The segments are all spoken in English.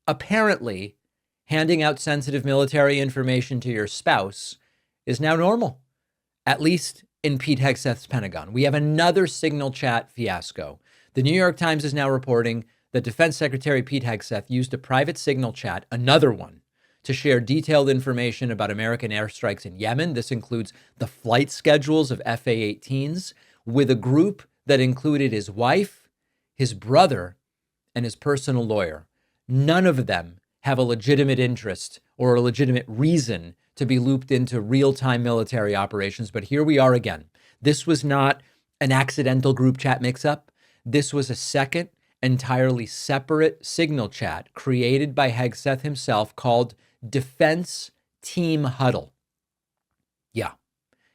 Apparently, handing out sensitive military information to your spouse is now normal, at least in Pete Hegseth's Pentagon. We have another signal chat fiasco. The New York Times is now reporting that Defense Secretary Pete Hegseth used a private signal chat, another one, to share detailed information about American airstrikes in Yemen. This includes the flight schedules of FA-18s with a group that included his wife, his brother, and his personal lawyer. None of them have a legitimate interest or a legitimate reason to be looped into real-time military operations. But here we are again. This was not an accidental group chat mix-up. This was a second, entirely separate signal chat created by Hegseth himself called Defense Team Huddle. Yeah,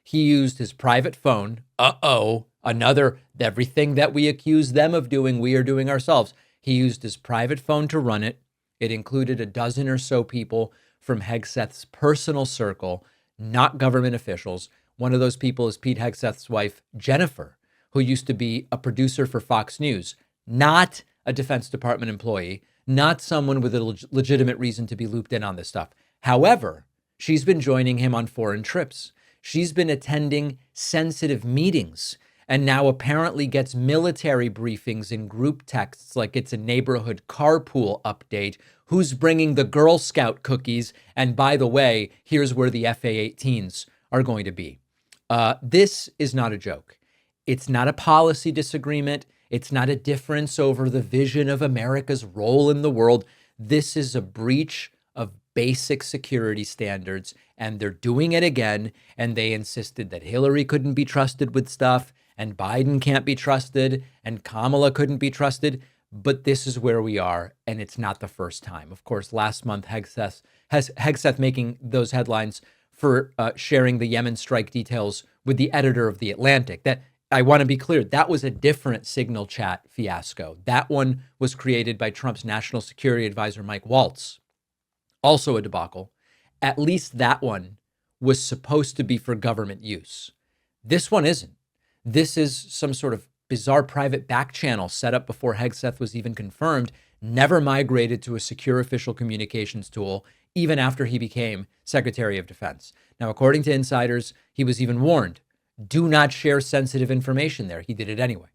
he used his private phone. Another, everything that we accuse them of doing, we are doing ourselves. He used his private phone to run it. It included a dozen or so people from Hegseth's personal circle, not government officials. One of those people is Pete Hegseth's wife, Jennifer, who used to be a producer for Fox News, not a Defense Department employee, not someone with a legitimate reason to be looped in on this stuff. However, she's been joining him on foreign trips. She's been attending sensitive meetings and now apparently gets military briefings in group texts like it's a neighborhood carpool update. Who's bringing the Girl Scout cookies? And by the way, here's where the FA-18s are going to be. This is not a joke. It's not a policy disagreement. It's not a difference over the vision of America's role in the world. This is a breach of basic security standards, and they're doing it again. And they insisted that Hillary couldn't be trusted with stuff, and Biden can't be trusted, and Kamala couldn't be trusted. But this is where we are, and it's not the first time. Of course, last month, Hegseth making those headlines for sharing the Yemen strike details with the editor of The Atlantic. That, I want to be clear, that was a different signal chat fiasco. That one was created by Trump's national security advisor, Mike Waltz. Also a debacle. At least that one was supposed to be for government use. This one isn't. This is some sort of bizarre private back channel set up before Hegseth was even confirmed, never migrated to a secure official communications tool, even after he became Secretary of Defense. Now, according to insiders, he was even warned, do not share sensitive information there. He did it anyway.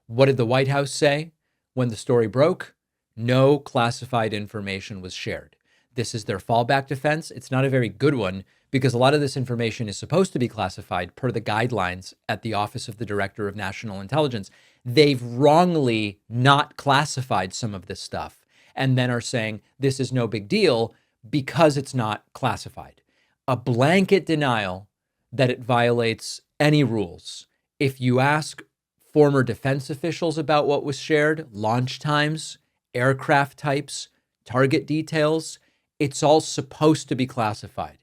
What did the White House say when the story broke? No classified information was shared. This is their fallback defense. It's not a very good one because a lot of this information is supposed to be classified per the guidelines at the Office of the Director of National Intelligence. They've wrongly not classified some of this stuff and then are saying this is no big deal because it's not classified. A blanket denial that it violates any rules. If you ask former defense officials about what was shared, launch times, aircraft types, target details, it's all supposed to be classified.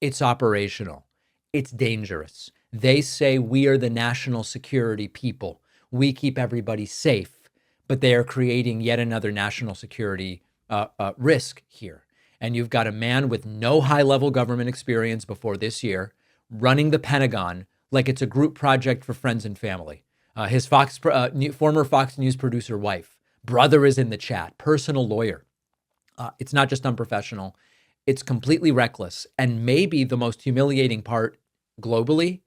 It's operational. It's dangerous. They say we are the national security people. We keep everybody safe, but they are creating yet another national security risk here. And you've got a man with no high-level government experience before this year running the Pentagon like it's a group project for friends and family. His former Fox News producer wife, brother is in the chat, personal lawyer. It's not just unprofessional. It's completely reckless. And maybe the most humiliating part globally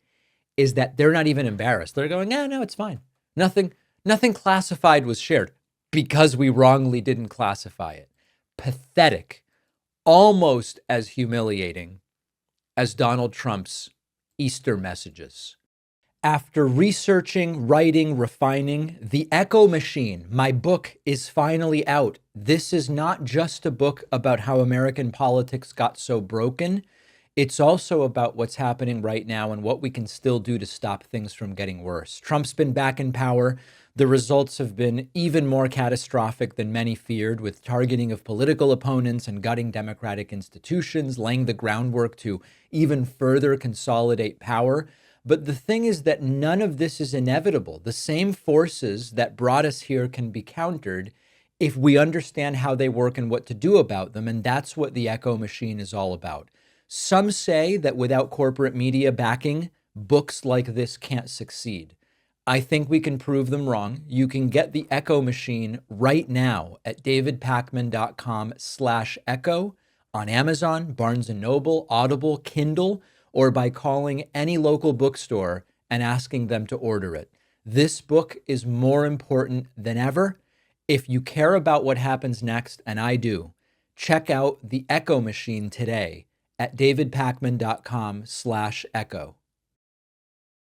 is that they're not even embarrassed. They're going, no, it's fine. Nothing classified was shared because we wrongly didn't classify it. Pathetic. Almost as humiliating as Donald Trump's Easter messages. After researching, writing, refining, The Echo Machine, my book, is finally out. This is not just a book about how American politics got so broken. It's also about what's happening right now and what we can still do to stop things from getting worse. Trump's been back in power. The results have been even more catastrophic than many feared, with targeting of political opponents and gutting democratic institutions, laying the groundwork to even further consolidate power. But the thing is that none of this is inevitable. The same forces that brought us here can be countered if we understand how they work and what to do about them. And that's what the Echo Machine is all about. Some say that without corporate media backing, books like this can't succeed. I think we can prove them wrong. You can get the Echo machine right now at davidpakman.com/echo on Amazon, Barnes & Noble, Audible, Kindle, or by calling any local bookstore and asking them to order it. This book is more important than ever. If you care about what happens next, and I do, check out the Echo machine today at davidpakman.com/echo.